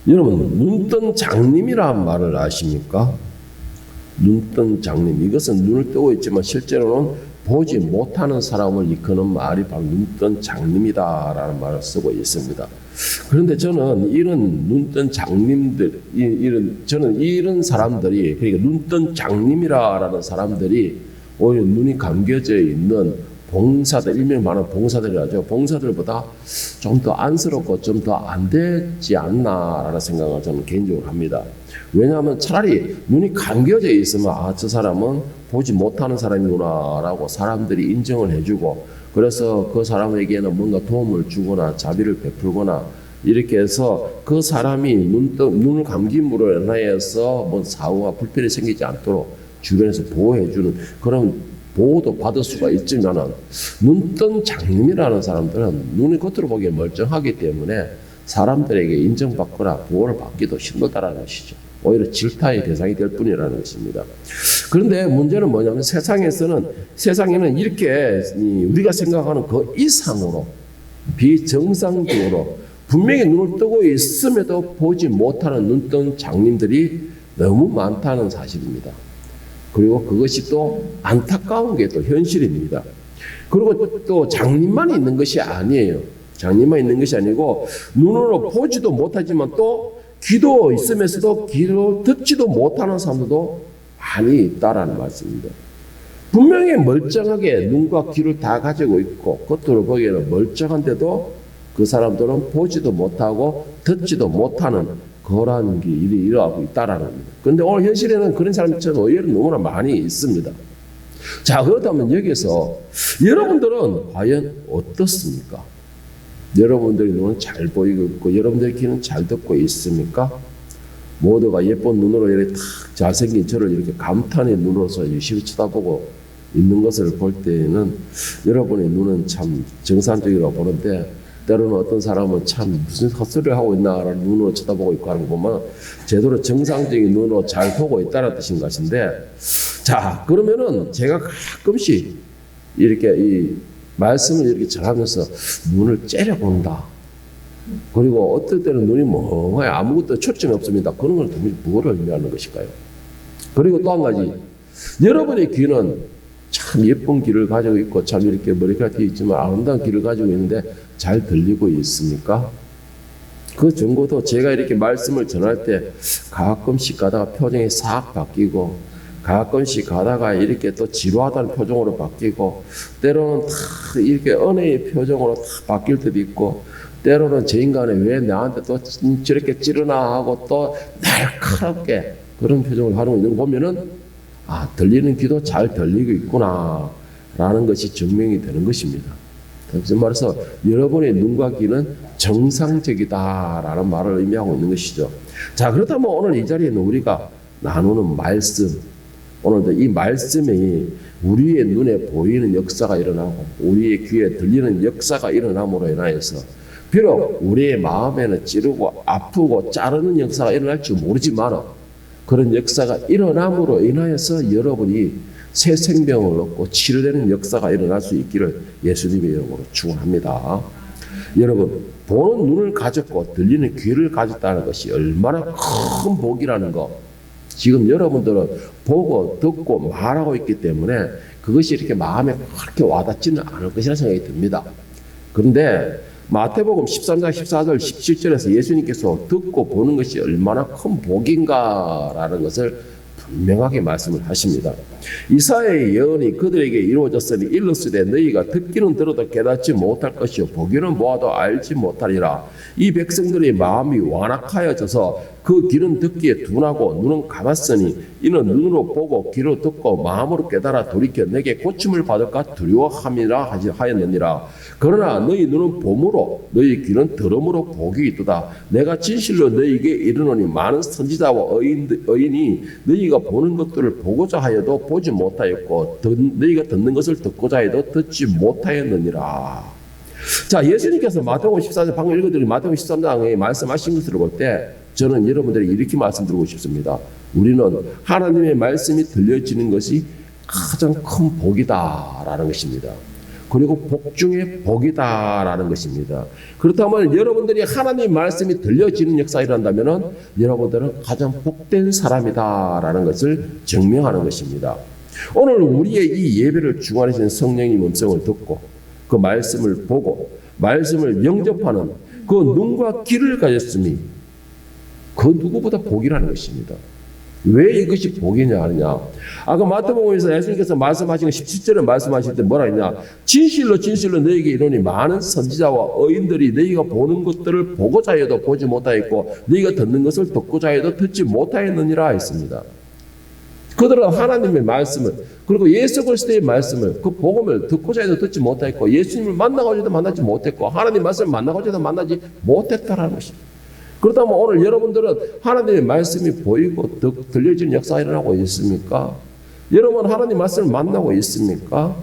여러분, 눈뜬 장님이라는 말을 아십니까? 눈뜬 장님. 이것은 눈을 뜨고 있지만 실제로는 보지 못하는 사람을 일컫는 말이 바로 눈뜬 장님이다라는 말을 쓰고 있습니다. 그런데 저는 이런 눈뜬 장님들, 저는 이런 사람들이, 그러니까 눈뜬 장님이라는 사람들이 오히려 눈이 감겨져 있는 봉사들, 일명 말하는 봉사들이라죠. 봉사들보다 좀 더 안쓰럽고 좀 더 안 되지 않나라는 생각을 저는 개인적으로 합니다. 왜냐하면 차라리 눈이 감겨져 있으면 저 사람은 보지 못하는 사람이구나라고 사람들이 인정을 해주고, 그래서 그 사람에게는 뭔가 도움을 주거나 자비를 베풀거나 이렇게 해서 그 사람이 눈을 감김으로 인하여서 뭐 사고가 불편이 생기지 않도록 주변에서 보호해주는 그런 보호도 받을 수가 있지만은, 눈뜬 장님이라는 사람들은 눈이 겉으로 보기에 멀쩡하기 때문에 사람들에게 인정받거나 보호를 받기도 힘들다라는 것이죠. 오히려 질타의 대상이 될 뿐이라는 것입니다. 그런데 문제는 뭐냐면 세상에는 이렇게 우리가 생각하는 그 이상으로 비정상적으로 분명히 눈을 뜨고 있음에도 보지 못하는 눈뜬 장님들이 너무 많다는 사실입니다. 그리고 그것이 또 안타까운 게 또 현실입니다. 그리고 또 장님만 있는 것이 아니에요. 장님만 있는 것이 아니고 눈으로 보지도 못하지만 또 귀도 있으면서도 귀로 듣지도 못하는 사람들도 많이 있다라는 말씀입니다. 분명히 멀쩡하게 눈과 귀를 다 가지고 있고 겉으로 보기에는 멀쩡한데도 그 사람들은 보지도 못하고 듣지도 못하는 그런 일이 일어나고 있다라는 겁니다. 그런데 오늘 현실에는 그런 사람들이 의외로 너무나 많이 있습니다. 자, 그렇다면 여기서 여러분들은 과연 어떻습니까? 여러분들의 눈은 잘 보이고 있고 여러분들의 귀는 잘 듣고 있습니까? 모두가 예쁜 눈으로 이렇게 탁 잘생긴 저를 이렇게 감탄의 눈으로서 열심히 쳐다보고 있는 것을 볼 때에는 여러분의 눈은 참 정상적이라고 보는데, 때로는 어떤 사람은 참 무슨 헛소리를 하고 있나라는 눈으로 쳐다보고 있고 하는 거 보면 제대로 정상적인 눈으로 잘 보고 있다는 뜻인 것인데, 자, 그러면은 제가 가끔씩 이렇게 이 말씀을 이렇게 전하면서 눈을 째려본다. 그리고 어떨 때는 눈이 멍하게 아무것도 초점이 없습니다. 그런 건 도무지 무엇을 의미하는 것일까요? 그리고 또 한 가지, 여러분의 귀는 참 예쁜 귀를 가지고 있고 참 이렇게 머리카락이 되어 있지만 아름다운 귀를 가지고 있는데 잘 들리고 있습니까? 그 정도도 제가 이렇게 말씀을 전할 때 가끔씩 가다가 표정이 싹 바뀌고 가끔씩 가다가 이렇게 또 지루하다는 표정으로 바뀌고 때로는 다 이렇게 은혜의 표정으로 다 바뀔 때도 있고 때로는 저 인간이 왜 나한테 또 저렇게 찌르나 하고 또 날카롭게 그런 표정을 하는 거 있는 거 보면은 들리는 귀도 잘 들리고 있구나 라는 것이 증명이 되는 것입니다. 다시 말해서 여러분의 눈과 귀는 정상적이다라는 말을 의미하고 있는 것이죠. 자, 그렇다면 오늘 이 자리에는 우리가 나누는 말씀, 오늘도 이 말씀이 우리의 눈에 보이는 역사가 일어나고 우리의 귀에 들리는 역사가 일어남으로 인하여서 비록 우리의 마음에는 찌르고 아프고 자르는 역사가 일어날지 모르지만 그런 역사가 일어남으로 인하여서 여러분이 새 생명을 얻고 치료되는 역사가 일어날 수 있기를 예수님의 이름으로 축원합니다. 여러분, 보는 눈을 가졌고 들리는 귀를 가졌다는 것이 얼마나 큰 복이라는 거, 지금 여러분들은 보고 듣고 말하고 있기 때문에 그것이 이렇게 마음에 그렇게 와닿지는 않을 것이라 생각이 듭니다. 그런데 마태복음 13장 14절 17절에서 예수님께서 듣고 보는 것이 얼마나 큰 복인가라는 것을 분명하게 말씀을 하십니다. 이사야의 예언이 그들에게 이루어졌으니 일렀으되 너희가 듣기는 들어도 깨닫지 못할 것이요 보기는 보아도 알지 못하리라. 이 백성들의 마음이 완악하여져서 그 귀는 듣기에 둔하고 눈은 감았으니 이는 눈으로 보고 귀로 듣고 마음으로 깨달아 돌이켜 내게 고침을 받을까 두려워함이라 하였느니라. 그러나 너희 눈은 봄으로 너희 귀는 들음으로 복이 있도다. 내가 진실로 너희에게 이르노니 많은 선지자와 의인이 너희가 보는 것들을 보고자 하여도 보지 못하였고 너희가 듣는 것을 듣고자 해도 듣지 못하였느니라. 자, 예수님께서 마태복음 14장 방금 읽어드린 마태복음 13장에 말씀하신 것을 볼 때 저는 여러분들이 이렇게 말씀드리고 싶습니다. 우리는 하나님의 말씀이 들려지는 것이 가장 큰 복이다라는 것입니다. 그리고 복 중에 복이다라는 것입니다. 그렇다면 여러분들이 하나님 말씀이 들려지는 역사를 한다면 여러분들은 가장 복된 사람이다라는 것을 증명하는 것입니다. 오늘 우리의 이 예배를 주관하시는 성령님 음성을 듣고 그 말씀을 보고 말씀을 영접하는 그 눈과 귀를 가졌음이 그 누구보다 복이라는 것입니다. 왜 이것이 복이냐 하느냐. 아까 마태복음에서 예수님께서 말씀하신 17절에 말씀하실 때 뭐라 했냐. 진실로 진실로 너에게 이르노니 많은 선지자와 의인들이 너희가 보는 것들을 보고자 해도 보지 못하였고 너희가 듣는 것을 듣고자 해도 듣지 못하였느니라 했습니다. 그들은 하나님의 말씀을 그리고 예수 그리스도의 말씀을 그 복음을 듣고자 해도 듣지 못했고 예수님을 만나고자 해도 만나지 못했고 하나님의 말씀을 만나고자 해도 만나지 못했다라는 것입니다. 그렇다면 오늘 여러분들은 하나님의 말씀이 보이고 들려지는 역사가 일어나고 있습니까? 여러분 하나님 말씀을 만나고 있습니까?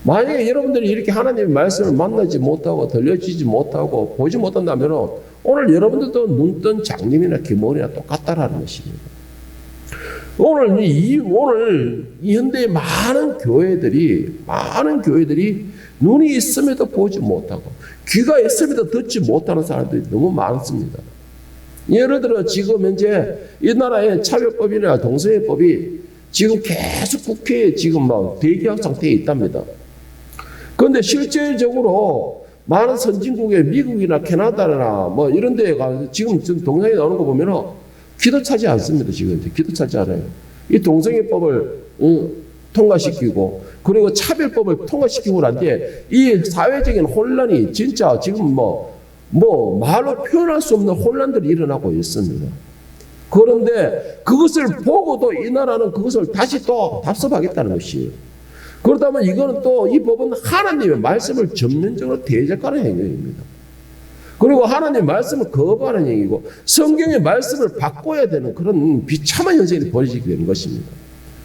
만약에 여러분들이 이렇게 하나님의 말씀을 만나지 못하고 들려지지 못하고 보지 못한다면 오늘 여러분들도 눈뜬 장님이나 기모리나 똑같다라는 것입니다. 오늘 이 현대의 많은 교회들이 눈이 있음에도 보지 못하고 귀가 있음에도 듣지 못하는 사람들이 너무 많습니다. 예를 들어 지금 현재 이 나라의 차별법이나 동성애법이 지금 계속 국회에 지금 막 대기약 상태에 있답니다. 그런데 실질적으로 많은 선진국의 미국이나 캐나다나 뭐 이런 데에 가서 지금 동성애 나오는 거 보면은 기도 차지 않습니다. 지금 기도 차지 않아요. 이 동성애법을 통과시키고 그리고 차별법을 통과시키고 난 뒤에 이 사회적인 혼란이 진짜 지금 말로 표현할 수 없는 혼란들이 일어나고 있습니다. 그런데 그것을 보고도 이 나라는 그것을 다시 또 답습하겠다는 것이에요. 그렇다면 이거는 또 이 법은 하나님의 말씀을 전면적으로 대적하는 행위입니다. 그리고 하나님의 말씀을 거부하는 행위고 성경의 말씀을 바꿔야 되는 그런 비참한 현상이 벌어지게 되는 것입니다.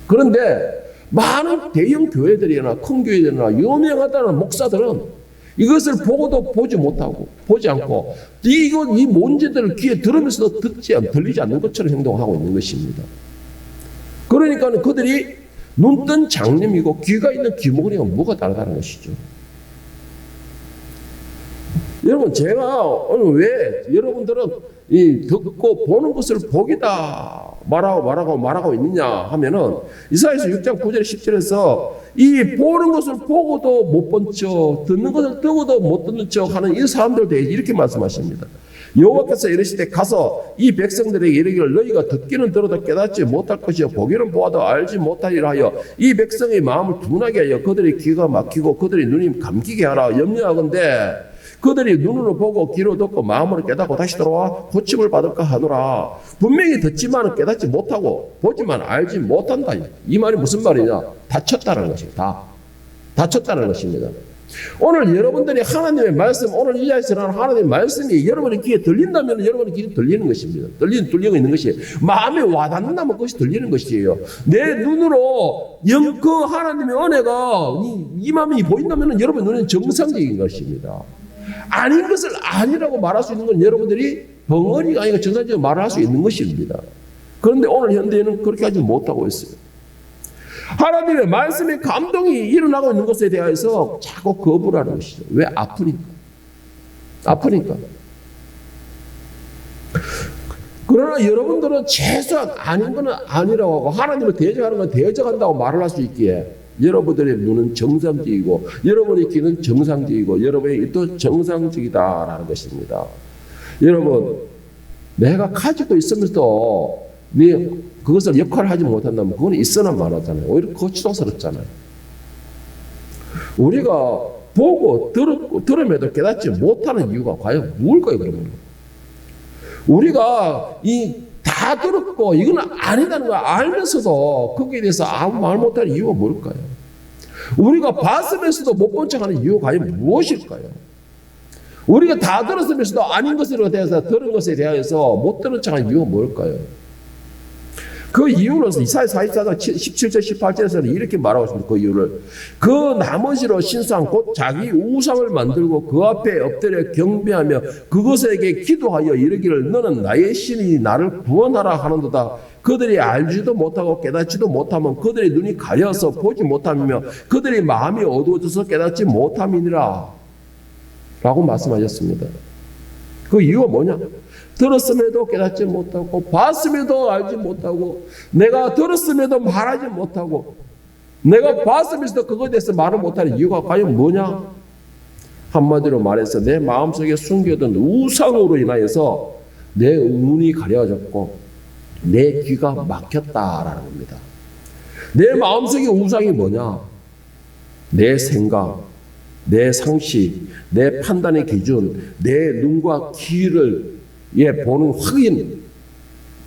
그런데 많은 대형 교회들이나 큰 교회들이나 유명하다는 목사들은 이것을 보고도 보지 못하고 보지 않고 이 문제들을 귀에 들으면서도 들리지 않는 것처럼 행동하고 있는 것입니다. 그러니까 그들이 눈뜬 장님이고 귀가 있는 귀머거리가 뭐가 다르다는 것이죠. 여러분 제가 오늘 왜 여러분들은 이 듣고 보는 것을 복이다 말하고 있느냐 하면은 이사야서 6장 9절 10절에서 이 보는 것을 보고도 못 본 척 듣는 것을 듣고도 못 듣는 척 하는 이 사람들 대해 이렇게 말씀하십니다. 여호와께서 이르시되 가서 이 백성들에게 이르기를 너희가 듣기는 들어도 깨닫지 못할 것이요 보기는 보아도 알지 못하리라 하여 이 백성의 마음을 둔하게 하여 그들의 귀가 막히고 그들의 눈이 감기게 하라. 염려하건대 그들이 눈으로 보고 귀로 듣고 마음으로 깨닫고 다시 돌아와 고침을 받을까 하노라. 분명히 듣지만 깨닫지 못하고 보지만 알지 못한다. 이 말이 무슨 말이냐? 다쳤다는 것입니다. 다쳤다는 것입니다. 오늘 여러분들이 하나님의 말씀, 오늘 이 자리에서 하나님의 말씀이 여러분의 귀에 들린다면 여러분의 귀에 들리는 것입니다. 들리고 있는 것이 마음에 와닿는다면 그것이 들리는 것이에요. 내 눈으로 그 하나님의 은혜가 이 마음이 보인다면 여러분 눈에는 정상적인 것입니다. 아닌 것을 아니라고 말할 수 있는 건 여러분들이 벙어리가 아니라 정상적으로 말할 수 있는 것입니다. 그런데 오늘 현대에는 그렇게 하지 못하고 있어요. 하나님의 말씀의 감동이 일어나고 있는 것에 대해서 자꾸 거부를 하는 것이죠. 왜? 아프니까. 그러나 여러분들은 최소한 아닌 것은 아니라고 하고 하나님을 대적하는 건 대적한다고 말을 할 수 있기에 여러분들의 눈은 정상적이고 여러분의 귀는 정상적이고 여러분의 입도 정상적이다라는 것입니다. 여러분 내가 가지고 있으면서도 그것을 역할을 하지 못한다면 그건 있으나 말하잖아요. 오히려 거추장스럽잖아요. 우리가 보고 들음에도 깨닫지 못하는 이유가 과연 뭘까요? 그러면 우리가 다 들었고 이건 아니다는 걸 알면서도 거기에 대해서 아무 말 못하는 이유가 뭘까요? 우리가 봤으면서도 못 본 척하는 이유가 과연 무엇일까요? 우리가 다 들었으면서도 아닌 것에 대해서 들은 것에 대해서 못 들은 척하는 이유가 뭘까요? 그 이유는 이사야 44장 17절 18절에서는 이렇게 말하고 있습니다. 그 이유를 그 나머지로 신상 곧 자기 우상을 만들고 그 앞에 엎드려 경배하며 그것에게 기도하여 이르기를 너는 나의 신이 나를 구원하라 하는도다. 그들이 알지도 못하고 깨닫지도 못하면 그들의 눈이 가려서 보지 못하며 그들의 마음이 어두워져서 깨닫지 못함이니라 라고 말씀하셨습니다. 그 이유가 뭐냐? 들었음에도 깨닫지 못하고 봤음에도 알지 못하고 내가 들었음에도 말하지 못하고 내가 봤음에도 그거에 대해서 말을 못하는 이유가 과연 뭐냐? 한마디로 말해서 내 마음속에 숨겨둔 우상으로 인하여서 내 눈이 가려졌고 내 귀가 막혔다라는 겁니다. 내 마음속의 우상이 뭐냐? 내 생각, 내 상식, 내 판단의 기준, 내 눈과 귀를 보는 확인,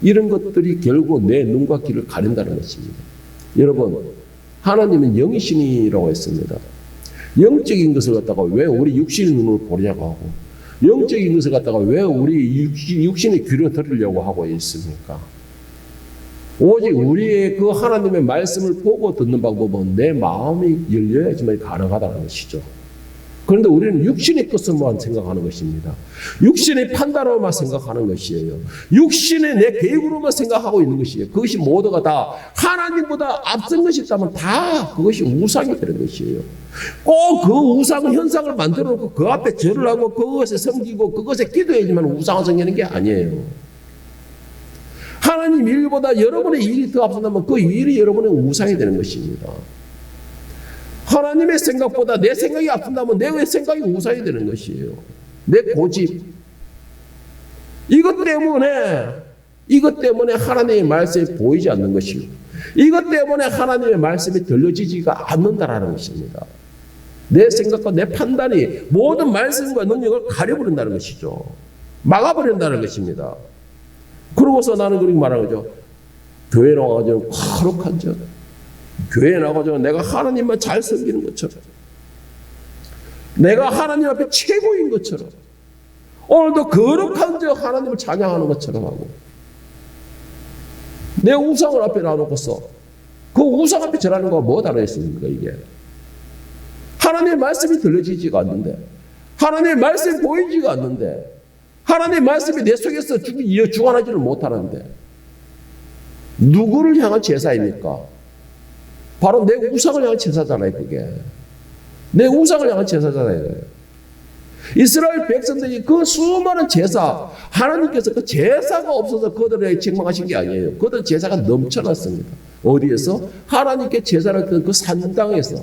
이런 것들이 결국 내 눈과 귀를 가린다는 것입니다. 여러분, 하나님은 영이신이라고 했습니다. 영적인 것을 갖다가 왜 우리 육신의 눈으로 보려고 하고 영적인 것을 갖다가 왜 우리 육신의 귀로 들으려고 하고 있습니까? 오직 우리의 그 하나님의 말씀을 보고 듣는 방법은 내 마음이 열려야지만 가능하다는 것이죠. 그런데 우리는 육신의 것으로만 생각하는 것입니다. 육신의 판단으로만 생각하는 것이에요. 육신의 내 계획으로만 생각하고 있는 것이에요. 그것이 모두가 다 하나님보다 앞선 것이 있다면 다 그것이 우상이 되는 것이에요. 꼭 그 우상 현상을 만들어 놓고 그 앞에 절을 하고 그것에 섬기고 그것에 기도해야지만 우상을 섬기는 게 아니에요. 하나님 일보다 여러분의 일이 더 앞선다면 그 일이 여러분의 우상이 되는 것입니다. 하나님의 생각보다 내 생각이 앞선다면 내 생각이 우상이 되는 것이에요. 내 고집. 이것 때문에 하나님의 말씀이 보이지 않는 것이고 이것 때문에 하나님의 말씀이 들려지지가 않는다라는 것입니다. 내 생각과 내 판단이 모든 말씀과 능력을 가려버린다는 것이죠. 막아버린다는 것입니다. 그러고서 나는 그렇게 말하는 거죠. 교회 나와가지고 거룩한 자. 교회에 나가서 내가 하나님만 잘 섬기는 것처럼 내가 하나님 앞에 최고인 것처럼 오늘도 거룩한 자 하나님을 찬양하는 것처럼 하고 내 우상을 앞에 놔놓고서 그 우상 앞에 절하는 거와 뭐 다르겠습니까? 이게 하나님의 말씀이 들려지지가 않는데 하나님의 말씀이 보이지가 않는데 하나님의 말씀이 내 속에서 주관하지를 못하는데 누구를 향한 제사입니까? 바로 내 우상을 향한 제사잖아요, 그게. 내 우상을 향한 제사잖아요. 이스라엘 백성들이 그 수많은 제사, 하나님께서 그 제사가 없어서 그들에게 책망하신 게 아니에요. 그들 제사가 넘쳐났습니다. 어디에서? 하나님께 제사를 드는 그 산당에서.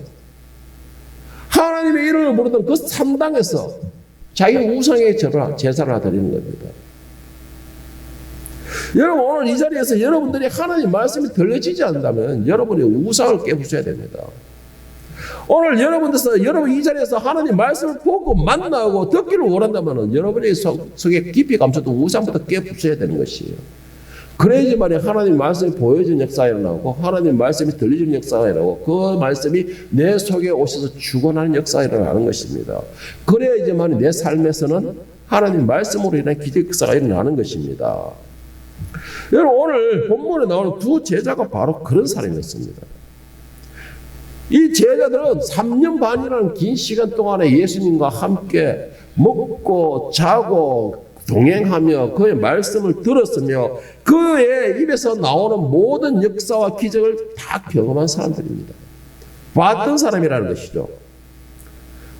하나님의 이름을 부르던 그 산당에서 자기 우상의 제사를 드리는 겁니다. 여러분 오늘 이 자리에서 여러분들이 하나님 말씀이 들려지지 않는다면 여러분의 우상을 깨부숴야 됩니다. 오늘 여러분 이 자리에서 하나님 말씀을 보고 만나고 듣기를 원한다면 여러분의 속에 깊이 감춰둔 우상부터 깨부숴야 되는 것이에요. 그래야지만 하나님 말씀이 보여지는 역사가 일어나고 하나님 말씀이 들려지는 역사가 일어나고 그 말씀이 내 속에 오셔서 주관하는 역사가 일어나는 것입니다. 그래야지만 내 삶에서는 하나님 말씀으로 인한 기적 역사가 일어나는 것입니다. 여러분 오늘 본문에 나오는 두 제자가 바로 그런 사람이었습니다. 이 제자들은 3년 반이라는 긴 시간 동안에 예수님과 함께 먹고 자고 동행하며 그의 말씀을 들었으며 그의 입에서 나오는 모든 역사와 기적을 다 경험한 사람들입니다. 봤던 사람이라는 것이죠.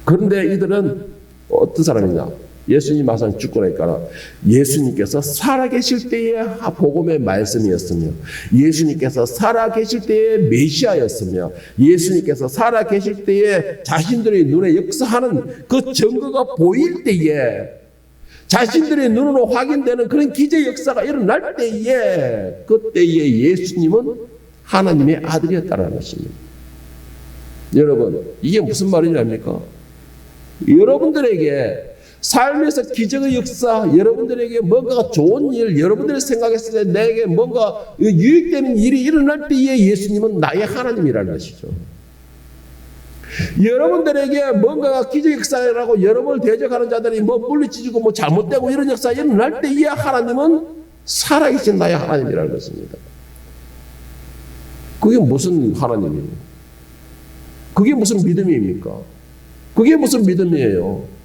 그런데 이들은 어떤 사람이냐? 예수님 마상 죽고 나니까 예수님께서 살아계실 때의 복음의 말씀이었으며 예수님께서 살아계실 때의 메시아였으며 예수님께서 살아계실 때에 자신들의 눈에 역사하는 그 증거가 보일 때에 자신들의 눈으로 확인되는 그런 기적 역사가 일어날 때에 그때에 예수님은 하나님의 아들이었다는 것입니다. 여러분 이게 무슨 말이냐입니까? 여러분들에게 삶에서 기적의 역사, 여러분들에게 뭔가 좋은 일, 여러분들이 생각했을 때 내게 뭔가 유익되는 일이 일어날 때에 예수님은 나의 하나님이라는 것이죠. 여러분들에게 뭔가가 기적 역사라고 여러분을 대적하는 자들이 뭐 물리치고 뭐 잘못되고 이런 역사가 일어날 때에 하나님은 살아계신 나의 하나님이라는 것입니다. 그게 무슨 하나님이에요? 그게 무슨 믿음입니까? 그게 무슨 믿음이에요?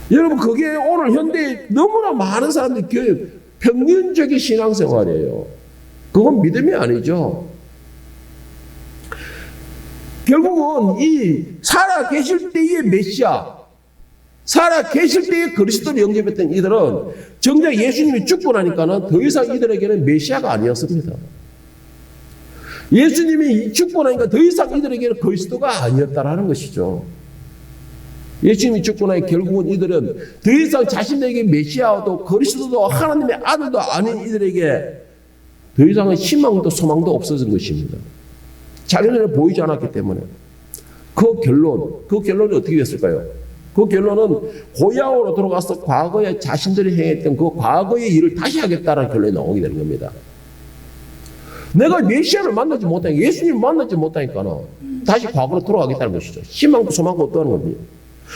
여러분 그게 오늘 현대에 너무나 많은 사람들이 평균적인 신앙생활이에요. 그건 믿음이 아니죠. 결국은 이 살아 계실 때의 메시아, 살아 계실 때의 그리스도를 영접했던 이들은 정작 예수님이 죽고 나니까는 더 이상 이들에게는 메시아가 아니었습니다. 예수님이 죽고 나니까 더 이상 이들에게는 그리스도가 아니었다라는 것이죠. 예수님이 죽고 나니 결국은 이들은 더 이상 자신에게 메시아도 그리스도도 하나님의 아들도 아닌 이들에게 더 이상은 희망도 소망도 없어진 것입니다. 자기네는 보이지 않았기 때문에. 그 결론이 어떻게 됐을까요? 그 결론은 고향으로 돌아가서 과거에 자신들이 행했던 그 과거의 일을 다시 하겠다는 결론이 나오게 되는 겁니다. 내가 메시아를 만나지 못하니까, 예수님을 만나지 못하니까는 다시 과거로 돌아가겠다는 것이죠. 희망도 소망도 없다는 겁니다.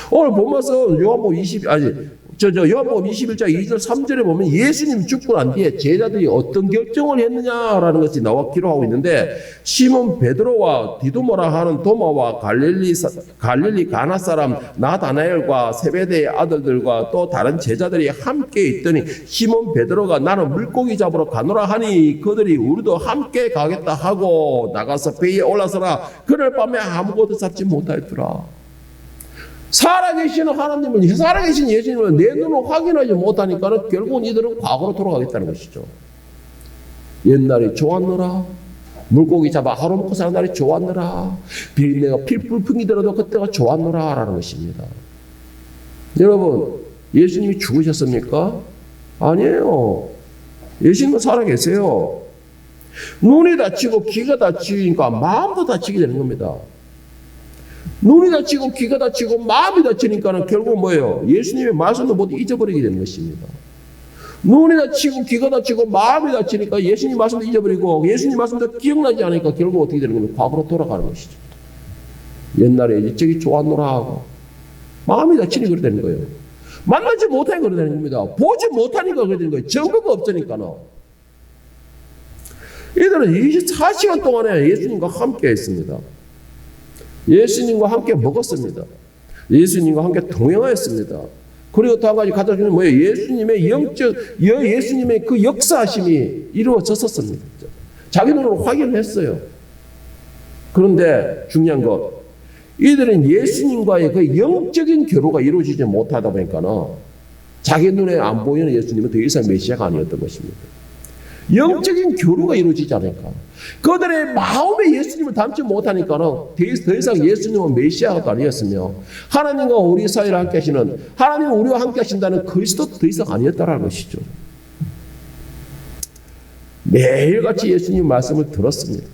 오늘 보면서 요한복음 21장 2절 3절에 보면 예수님 죽고 난 뒤에 제자들이 어떤 결정을 했느냐라는 것이 나와 기록하고 있는데, 시몬 베드로와 디두모라 하는 도마와 갈릴리 가나 사람 나다나엘과 세베대의 아들들과 또 다른 제자들이 함께 있더니 시몬 베드로가 나는 물고기 잡으러 가노라 하니 그들이 우리도 함께 가겠다 하고 나가서 배에 올라서라. 그날 밤에 아무것도 잡지 못하였더라. 살아계시는 하나님을, 살아계신 예수님을 내 눈으로 확인하지 못하니까 결국은 이들은 과거로 돌아가겠다는 것이죠. 옛날이 좋았노라. 물고기 잡아 하루 먹고 사는 날이 좋았노라. 비린내가 필풀 풍기더라도 그때가 좋았노라 라는 것입니다. 여러분, 예수님이 죽으셨습니까? 아니에요. 예수님은 살아계세요. 눈이 다치고 귀가 다치니까 마음도 다치게 되는 겁니다. 눈이 다치고 귀가 다치고 마음이 다치니까는 결국 뭐예요? 예수님의 말씀도 모두 잊어버리게 되는 것입니다. 눈이 다치고 귀가 다치고 마음이 다치니까 예수님 말씀도 잊어버리고 예수님 말씀도 기억나지 않으니까 결국 어떻게 되는 겁니까? 과거로 돌아가는 것이죠. 옛날에 이쪽이 좋았노라 하고 마음이 다치니 그래 되는 거예요. 만나지 못하니까 그래 되는 겁니다. 보지 못하니까 그래 되는 거예요. 증거가 없으니까는. 이들은 24시간 동안에 예수님과 함께 했습니다. 예수님과 함께 먹었습니다. 예수님과 함께 동행하였습니다. 그리고 또 한 가지 갖다 주는 뭐예요? 예수님의 그 역사하심이 이루어졌었습니다. 자기 눈으로 확인을 했어요. 그런데 중요한 것, 이들은 예수님과의 그 영적인 교류가 이루어지지 못하다 보니까는 자기 눈에 안 보이는 예수님은 더 이상 메시아가 아니었던 것입니다. 영적인 교류가 이루어지지 않으니까. 그들의 마음에 예수님을 담지 못하니까는 더 이상 예수님은 메시아가 아니었으며 하나님과 우리 사이를 함께 하시는, 하나님은 우리와 함께 하신다는 그리스도도 더 이상 아니었다는 것이죠. 매일같이 예수님 말씀을 들었습니다.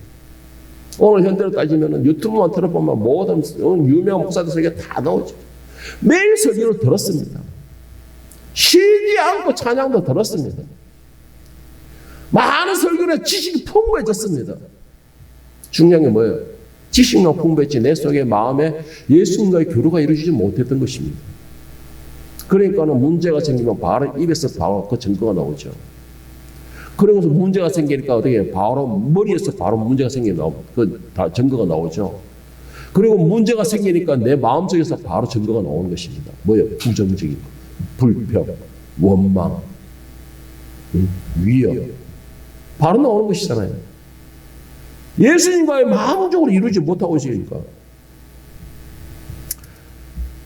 오늘 현대로 따지면 유튜브만 틀어보면 모든 유명한 목사들 설교 다 나오죠. 매일 설교를 들었습니다. 쉬지 않고 찬양도 들었습니다. 많은 설교에 지식이 풍부해졌습니다. 중요한 게 뭐예요? 지식만 풍부했지 내 속에 마음에 예수님과의 교류가 이루어지지 못했던 것입니다. 그러니까는 문제가 생기면 바로 입에서 바로 그 증거가 나오죠. 그러면서 문제가 생기니까 어떻게 바로 머리에서 바로 문제가 그 증거가 나오죠. 그리고 문제가 생기니까 내 마음속에서 바로 증거가 나오는 것입니다. 뭐예요? 부정적인 거, 불평, 원망, 위협. 바로 나오는 것이잖아요. 예수님과의 마음적으로 이루지 못하고 있으니까.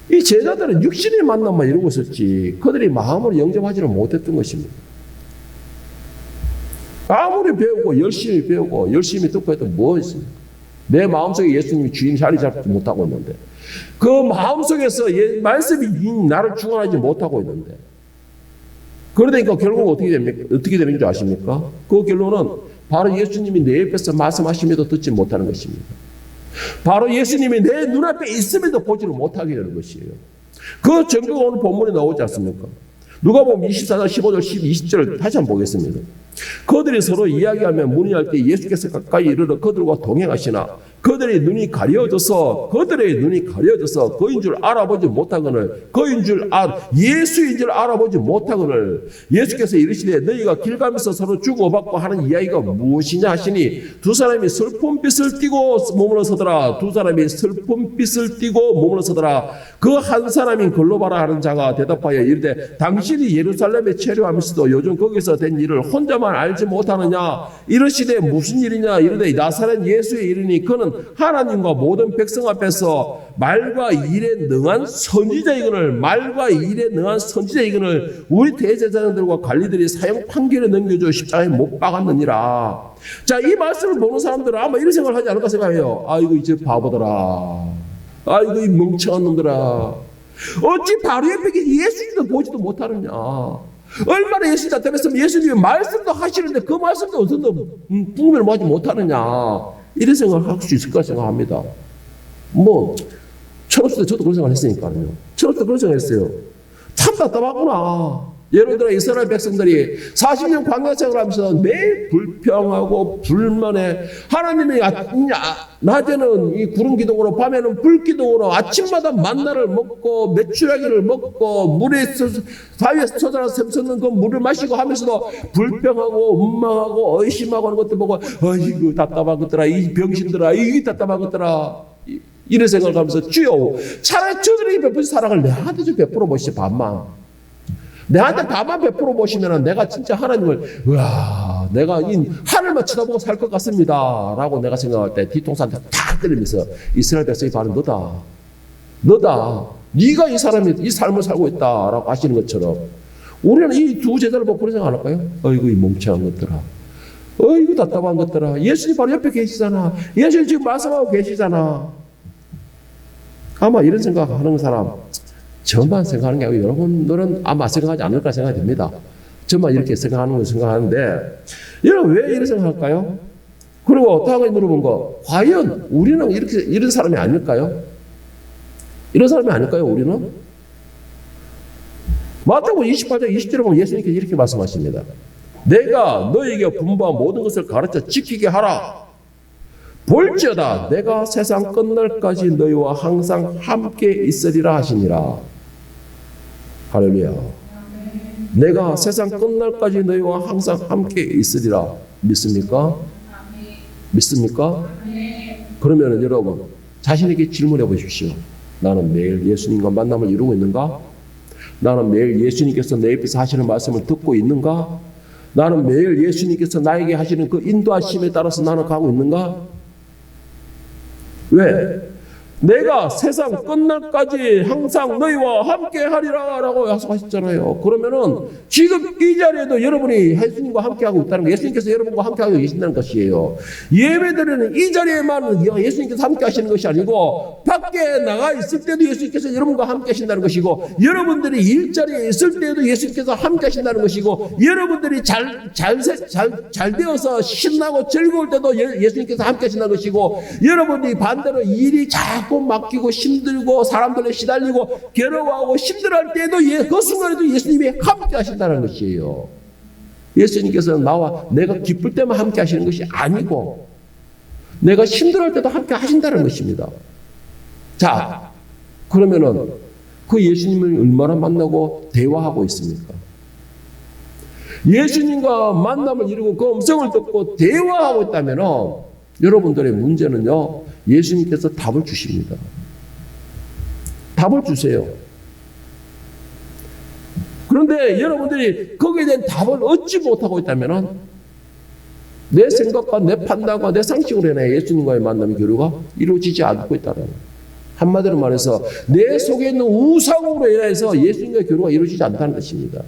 이 제자들은 육신의 만남만 이루고 있었지 그들이 마음으로 영접하지를 못했던 것입니다. 아무리 배우고 열심히 배우고 열심히 듣고 해도 뭐 있습니까? 내 마음속에 예수님이 주인 자리 잡지 못하고 있는데 그 마음속에서 말씀이 나를 주관하지 못하고 있는데 그러니까 결국 어떻게 됩니까? 어떻게 되는 줄 아십니까? 그 결론은 바로 예수님이 내 옆에서 말씀하심에도 듣지 못하는 것입니다. 바로 예수님이 내 눈앞에 있음에도 보지를 못하게 되는 것이에요. 그 증거가 오늘 본문에 나오지 않습니까? 누가복음 24장 15절 20절을 다시 한번 보겠습니다. 그들이 서로 이야기하며 문의할 때 예수께서 가까이 이르러 그들과 동행하시나 그들의 눈이 가려져서 그인 줄 알아보지 못하거늘 예수인 줄 알아보지 못하거늘 예수께서 이르시되 너희가 길 가면서 서로 주고받고 하는 이야기가 무엇이냐 하시니 두 사람이 슬픔빛을 띠고 머물러 서더라. 그 한 사람인 글로바라 하는 자가 대답하여 이르되 당신이 예루살렘에 체류하면서도 요즘 거기서 된 일을 혼자만 알지 못하느냐. 이르시되 무슨 일이냐. 이르되 나사렛 예수에 이르니 그는 하나님과 모든 백성 앞에서 말과 일에 능한 선지자이거늘 우리 대제사장들과 관리들이 사형 판결에 넘겨줘 십자가에 못 박았느니라. 자, 이 말씀을 보는 사람들은 아마 이런 생각을 하지 않을까 생각해요. 아이고 이제 바보더라. 아이고 이 멍청한 놈들아. 어찌 바로 옆에 예수님도 보지도 못하느냐. 얼마나 예수님 답답했으면 예수님이 말씀도 하시는데 그 말씀도 어떤 궁금을 하지 못하느냐. 이런 생각을 할 수 있을까 생각합니다. 철없을 때 저도 그런 생각을 했으니까요. 철없을 때 그런 생각을 했어요. 참 답답하구나. 예를 들어 이스라엘 백성들이 40년 광야 생활하면서 매일 불평하고 불만해. 하나님이 낮에는 이 구름 기둥으로 밤에는 불 기둥으로 아침마다 만나를 먹고 메추라기를 먹고 물에 사위에 쏟아서 샘솟는 그 물을 마시고 하면서도 불평하고 원망하고 의심하고 하는 것들 보고 어이구 답답한 것들아 이 병신들아 이게 답답한 것들아 이런 생각을 하면서 주여 차라리 저들에게 베푸신 사랑을 내한테 좀 베풀어 보시지 반만. 내한테 다만 베풀어 보시면 내가 진짜 하나님을 내가 이 하늘만 쳐다보고 살 것 같습니다 라고 내가 생각할 때 뒤통수한테 탁 때리면서 이스라엘 백성이 바로 너다 네가 이 삶을 살고 있다라고 하시는 것처럼 우리는 이 두 제자를 보고 그런 생각 안 할까요? 어이구 이 멍청한 것들아 어이구 답답한 것들아 예수님 바로 옆에 계시잖아. 예수님 지금 말씀하고 계시잖아. 아마 이런 생각하는 사람 저만 생각하는 게 아니고 여러분들은 아마 생각하지 않을까 생각이 됩니다. 저만 이렇게 생각하는 걸 생각하는데 여러분 왜 이런 생각할까요? 그리고 또 한 가지 물어본 거 과연 우리는 이런 사람이 아닐까요? 이런 사람이 아닐까요 우리는? 마태복음 28장 20절에 보면 예수님께서 이렇게 말씀하십니다. 내가 너에게 분부한 모든 것을 가르쳐 지키게 하라. 볼지어다 내가 세상 끝날까지 너희와 항상 함께 있으리라 하시니라. 할렐루야. 내가 세상 끝날까지 너희와 항상 함께 있으리라. 믿습니까? 믿습니까? 그러면 여러분 자신에게 질문해 보십시오. 나는 매일 예수님과 만남을 이루고 있는가? 나는 매일 예수님께서 내 옆에서 하시는 말씀을 듣고 있는가? 나는 매일 예수님께서 나에게 하시는 그 인도하심에 따라서 나는 가고 있는가? 왜? 내가 세상 끝날까지 항상 너희와 함께 하리라 라고 약속하셨잖아요. 그러면은 지금 이 자리에도 여러분이 예수님과 함께 하고 있다는 거, 예수님께서 여러분과 함께 하고 계신다는 것이에요. 예배드리는 이 자리에만 예수님께서 함께 하시는 것이 아니고 밖에 나가 있을 때도 예수님께서 여러분과 함께 하신다는 것이고 여러분들이 일자리에 있을 때에도 예수님께서 함께 하신다는 것이고 여러분들이 잘 되어서 신나고 즐거울 때도 예수님께서 함께 하신다는 것이고 여러분이 반대로 일이 자꾸 맡기고 힘들고 사람들에 시달리고 괴로워하고 힘들어할 때에도 그 순간에도 예수님이 함께 하신다는 것이에요. 예수님께서는 나와 내가 기쁠 때만 함께 하시는 것이 아니고 내가 힘들어할 때도 함께 하신다는 것입니다. 자, 그러면은 그 예수님을 얼마나 만나고 대화하고 있습니까? 예수님과 만남을 이루고 그 음성을 듣고 대화하고 있다면은 여러분들의 문제는요, 예수님께서 답을 주십니다. 답을 주세요. 그런데 여러분들이 거기에 대한 답을 얻지 못하고 있다면 내 생각과 내 판단과 내 상식으로 인해 예수님과의 만남의 교류가 이루어지지 않고 있다는 한마디로 말해서 내 속에 있는 우상으로 인해서 예수님과의 교류가 이루어지지 않다는 것입니다.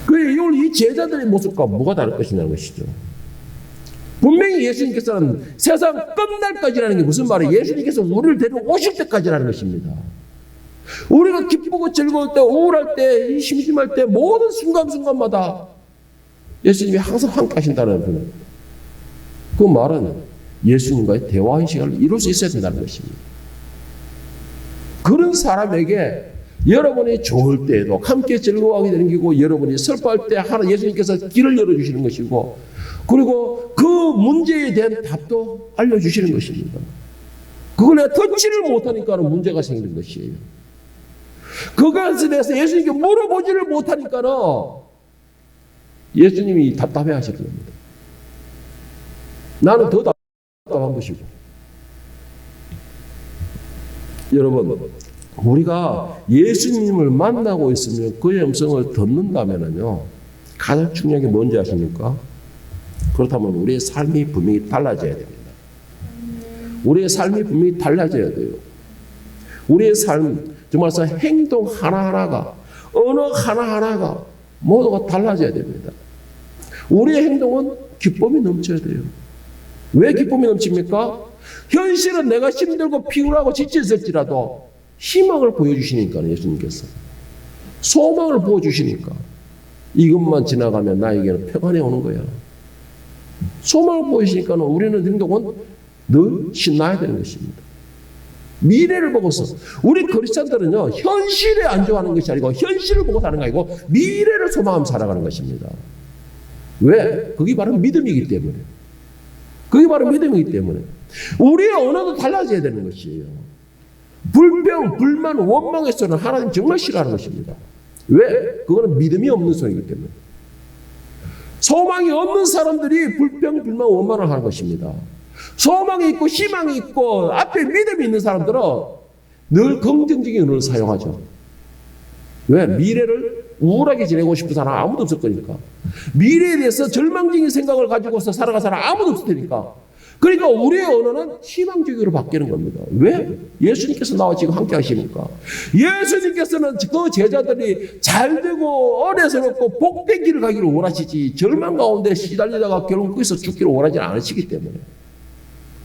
이 제자들의 모습과 뭐가 다를 것이냐는 것이죠. 분명히 예수님께서는 세상 끝날까지라는 게 무슨 말이에요? 예수님께서 우리를 데리고 오실 때까지라는 것입니다. 우리가 기쁘고 즐거울 때, 우울할 때, 심심할 때 모든 순간순간마다 예수님이 항상 함께 하신다는 거는 그 말은 예수님과의 대화의 시간을 이룰 수 있어야 된다는 것입니다. 그런 사람에게 여러분이 좋을 때에도 함께 즐거워하게 되는 것이고, 여러분이 슬퍼할 때 하나 예수님께서 길을 열어주시는 것이고, 그리고 그 문제에 대한 답도 알려주시는 것입니다. 그걸 내가 듣지를 못하니까 문제가 생기는 것이에요. 그것에 대해서 예수님께 물어보지를 못하니까 예수님이 답답해 하시는 겁니다. 나는 더 답답한 것이고. 여러분, 우리가 예수님을 만나고 있으면 그의 음성을 듣는다면요, 가장 중요한 게 뭔지 아십니까? 그렇다면 우리의 삶이 분명히 달라져야 됩니다. 우리의 삶이 분명히 달라져야 돼요. 우리의 삶, 정말서 행동 하나하나가, 언어 하나하나가 모두가 달라져야 됩니다. 우리의 행동은 기쁨이 넘쳐야 돼요. 왜 기쁨이 넘칩니까? 현실은 내가 힘들고 피곤하고 지쳤을지라도 희망을 보여주시니까, 예수님께서 소망을 보여주시니까 이것만 지나가면 나에게는 평안이 오는 거야. 소망을 보여주시니까 우리는 행동은 늘 신나야 되는 것입니다. 미래를 보고서, 우리 그리스도인들은요, 현실에 안주하는 것이 아니고 현실을 보고 사는 거 아니고 미래를 소망하며 살아가는 것입니다. 왜? 그게 바로 믿음이기 때문에. 그게 바로 믿음이기 때문에. 우리의 언어도 달라져야 되는 것이에요. 불평, 불만, 원망에서는 하나님 정말 싫어하는 것입니다. 왜? 그거는 믿음이 없는 소리이기 때문에. 소망이 없는 사람들이 불평, 불만, 원망을 하는 것입니다. 소망이 있고 희망이 있고 앞에 믿음이 있는 사람들은 늘 긍정적인 언어를 사용하죠. 왜? 미래를 우울하게 지내고 싶은 사람 아무도 없을 거니까. 미래에 대해서 절망적인 생각을 가지고서 살아갈 사람 아무도 없을 테니까. 그러니까 우리의 언어는 희망적으로 바뀌는 겁니다. 왜? 예수님께서 나와 지금 함께 하시니까. 예수님께서는 그 제자들이 잘되고 어려서롭고 복된 길을 가기를 원하시지, 절망 가운데 시달리다가 결국 거기서 죽기를 원하지 않으시기 때문에.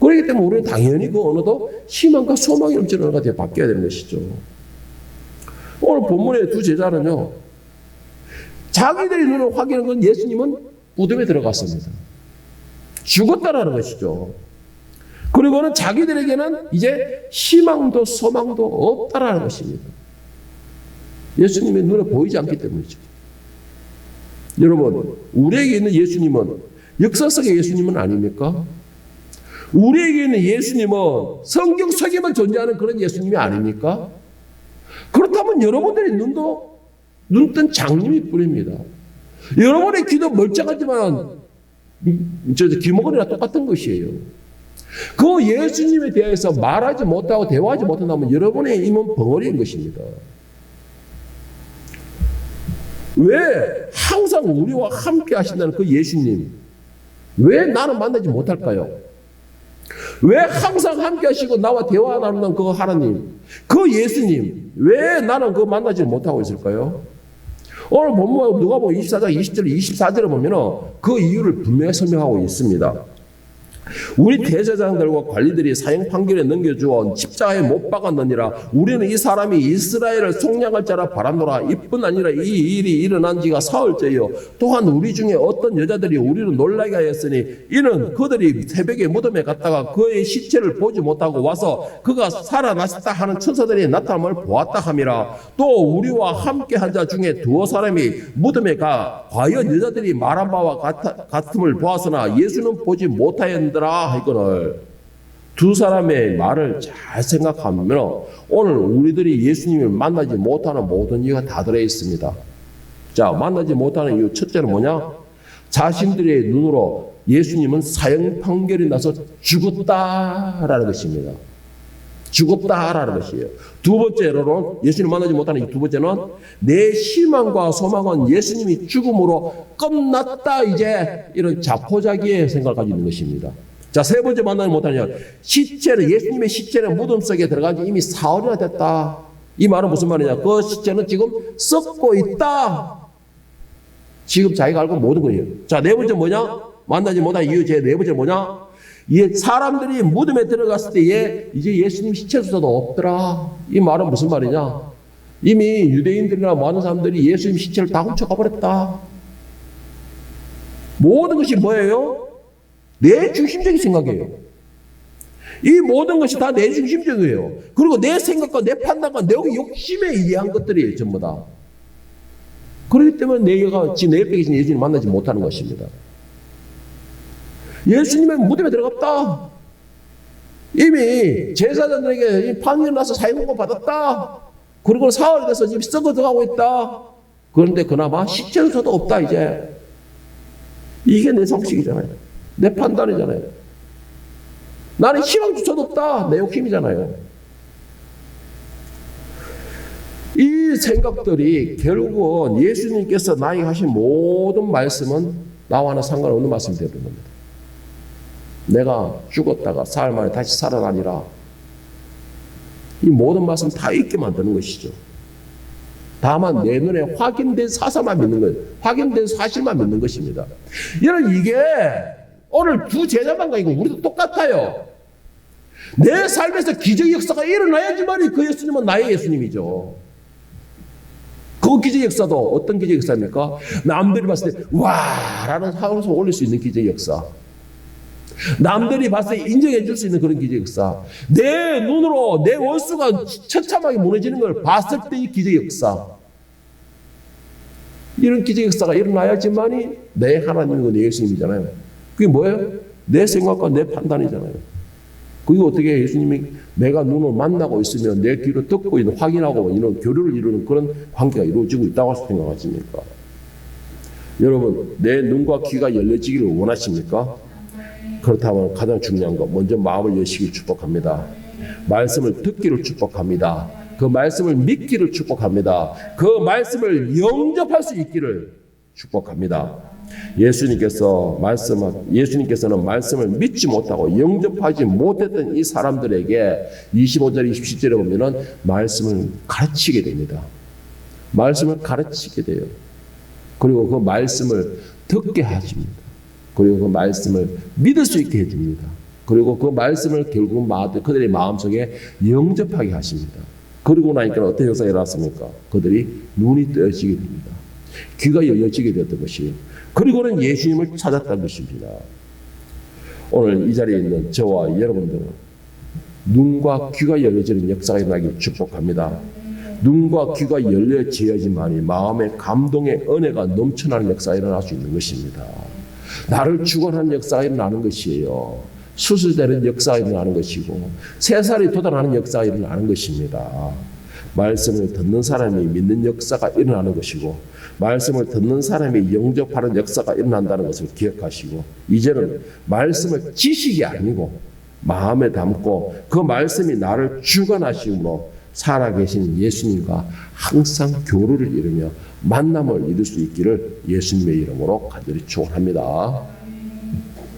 그렇기 때문에 우리는 당연히 그 언어도 희망과 소망이 넘치는 언어가 되어 바뀌어야 되는 것이죠. 오늘 본문의 두 제자는요, 자기들이 눈을 확인한 건 예수님은 무덤에 들어갔습니다. 죽었다라는 것이죠. 그리고는 자기들에게는 이제 희망도 소망도 없다라는 것입니다. 예수님의 눈에 보이지 않기 때문이죠. 여러분, 우리에게 있는 예수님은 역사 속의 예수님은 아닙니까? 우리에게 있는 예수님은 성경 속에만 존재하는 그런 예수님이 아닙니까? 그렇다면 여러분들의 눈뜬 장님이 뿐입니다. 여러분의 귀도 멀쩡하지만 귀머거리랑 똑같은 것이에요. 그 예수님에 대해서 말하지 못하고 대화하지 못한다면 여러분의 힘은 벙어리인 것입니다. 왜 항상 우리와 함께 하신다는 그 예수님, 왜 나는 만나지 못할까요? 왜 항상 함께 하시고 나와 대화 나누는 그 하나님, 그 예수님, 왜 나는 그거 만나지 못하고 있을까요? 오늘 본문 누가복음 24장 20절 24절에 보면 그 이유를 분명히 설명하고 있습니다. 우리 대제사장들과 관리들이 사형 판결에 넘겨주어 십자가에 못 박았느니라. 우리는 이 사람이 이스라엘을 속량할 자라 바라노라. 이뿐 아니라 이 일이 일어난 지가 사흘째요. 또한 우리 중에 어떤 여자들이 우리를 놀라게 하였으니 이는 그들이 새벽에 무덤에 갔다가 그의 시체를 보지 못하고 와서 그가 살아나셨다 하는 천사들이 나타남을 보았다 함이라. 또 우리와 함께 한 자 중에 두어 사람이 무덤에 가 과연 여자들이 말한 바와 같음을 보았으나 예수는 보지 못하였느니라 하거늘. 두 사람의 말을 잘 생각하면 오늘 우리들이 예수님을 만나지 못하는 모든 이유가 다 들어있습니다. 자, 만나지 못하는 이유 첫째는 뭐냐? 자신들의 눈으로 예수님은 사형 판결이 나서 죽었다라는 것입니다. 죽었다라는 것이에요. 두 번째로는 예수님 만나지 못하는 두 번째는 내 희망과 소망은 예수님이 죽음으로 끝났다, 이제 이런 자포자기의 생각을 가지고 있는 것입니다. 자, 세 번째 만나지 못하는 시체는, 예수님의 시체는 무덤 속에 들어간 지 이미 사흘이나 됐다. 이 말은 무슨 말이냐? 그 시체는 지금 썩고 있다. 지금 자기가 알고 모든 거예요. 자, 네 번째 뭐냐? 만나지 못한 이유 제 네 번째 뭐냐? 사람들이 무덤에 들어갔을 때에 이제 예수님 시체조차도 없더라. 이 말은 무슨 말이냐? 이미 유대인들이나 많은 사람들이 예수님 시체를 다 훔쳐가 버렸다. 모든 것이 뭐예요? 내 중심적인 생각이에요. 이 모든 것이 다 내 중심적이에요. 그리고 내 생각과 내 판단과 내 욕심에 의한 것들이에요. 전부 다. 그렇기 때문에 내가 지금 내 옆에 계신 예수님 만나지 못하는 것입니다. 예수님의 무덤에 들어갔다. 이미 제사장들에게 판결 나서 사형권 받았다. 그리고 사흘이 돼서 지금 썩어 들어가고 있다. 그런데 그나마 시체조차도 없다 이제. 이게 내 상식이잖아요. 내 판단이잖아요. 나는 희망조차도 없다. 내 욕심이잖아요. 이 생각들이 결국은 예수님께서 나에게 하신 모든 말씀은 나와는 상관없는 말씀이 되는 겁니다. 내가 죽었다가 사흘 만에 다시 살아나니라. 이 모든 말씀 다 잊게 만드는 것이죠. 다만 내 눈에 확인된 사실만 믿는 거예요. 확인된 사실만 믿는 것입니다. 여러분 이게 오늘 두 제자만과 이거 우리도 똑같아요. 내 삶에서 기적 역사가 일어나야지만 그 예수님은 나의 예수님이죠. 그 기적 역사도 어떤 기적 역사입니까? 남들이 봤을 때 와 라는 하울에서 올릴 수 있는 기적 역사. 남들이 봤을 때 인정해 줄 수 있는 그런 기적 역사. 내 눈으로 내 원수가 처참하게 무너지는 걸 봤을 때 이 기적 역사. 이런 기적 역사가 일어나야지만이 내 하나님이고 내 예수님이잖아요. 그게 뭐예요? 내 생각과 내 판단이잖아요. 그게 어떻게 예수님이 내가 눈을 만나고 있으면 내 귀로 듣고 있는 확인하고 이런 교류를 이루는 그런 관계가 이루어지고 있다고 생각하십니까? 여러분 내 눈과 귀가 열려지기를 원하십니까? 그렇다면 가장 중요한 거 먼저 마음을 여시길 축복합니다. 말씀을 듣기를 축복합니다. 그 말씀을 믿기를 축복합니다. 그 말씀을 영접할 수 있기를 축복합니다. 예수님께서는 말씀을 믿지 못하고 영접하지 못했던 이 사람들에게 25절 27절에 보면은 말씀을 가르치게 됩니다. 말씀을 가르치게 돼요. 그리고 그 말씀을 듣게 하십니다. 그리고 그 말씀을 믿을 수 있게 해줍니다. 그리고 그 말씀을 결국 그들의 마음속에 영접하게 하십니다. 그러고 나니까 어떤 역사가 일어났습니까? 그들이 눈이 뜨여지게 됩니다. 귀가 열려지게 되었던 것이에요. 그리고는 예수님을 찾았다는 것입니다. 오늘 이 자리에 있는 저와 여러분들은 눈과 귀가 열려지는 역사가 일어나길 축복합니다. 눈과 귀가 열려져야지만이 마음의 감동의 은혜가 넘쳐나는 역사가 일어날 수 있는 것입니다. 나를 주관하는 역사가 일어나는 것이에요. 수술되는 역사가 일어나는 것이고 새살이 돋아나는 역사가 일어나는 것입니다. 말씀을 듣는 사람이 믿는 역사가 일어나는 것이고 말씀을 듣는 사람이 영접하는 역사가 일어난다는 것을 기억하시고 이제는 말씀을 지식이 아니고 마음에 담고 그 말씀이 나를 주관하심으로 살아계신 예수님과 항상 교류를 이루며 만남을 이룰 수 있기를 예수님의 이름으로 간절히 축원합니다.